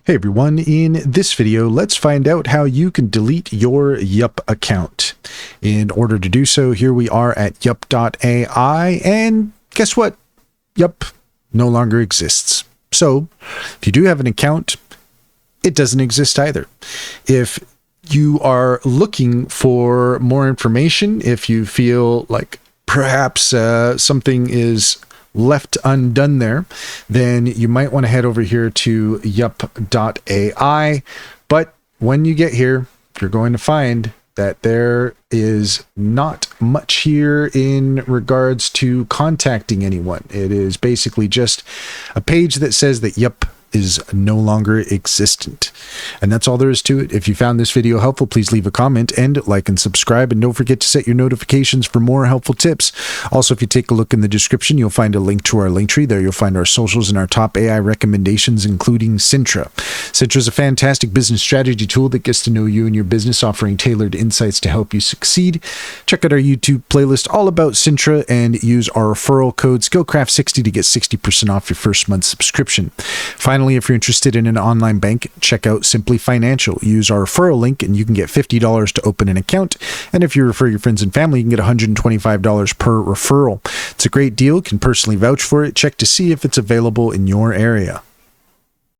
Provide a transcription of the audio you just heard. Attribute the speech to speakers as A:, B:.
A: Hey everyone, in this video, let's find out how you can delete your Yupp account. In order to do so, here we are at Yupp.ai, and guess what? Yupp no longer exists. So, if you do have an account, it doesn't exist either. If you are looking for more information, if you feel like perhaps something is left undone there, then you might want to head over here to Yupp.ai. But when you get here, you're going to find that there is not much here in regards to contacting anyone. It is basically just a page that says that Yupp is no longer existent. And that's all there is to it. If you found this video helpful, please leave a comment and like and subscribe, and don't forget to set your notifications for more helpful tips. Also, if you take a look in the description, you'll find a link to our link tree. There you'll find our socials and our top AI recommendations, including Cintra. Cintra is a fantastic business strategy tool that gets to know you and your business, offering tailored insights to help you succeed. Check out our YouTube playlist all about Cintra and use our referral code SKILLCRAFT60 to get 60% off your first month subscription. Finally, if you're interested in an online bank, check out Simply Financial. Use our referral link and you can get $50 to open an account. And if you refer your friends and family, you can get $125 per referral. It's a great deal. Can personally vouch for it. Check to see if it's available in your area.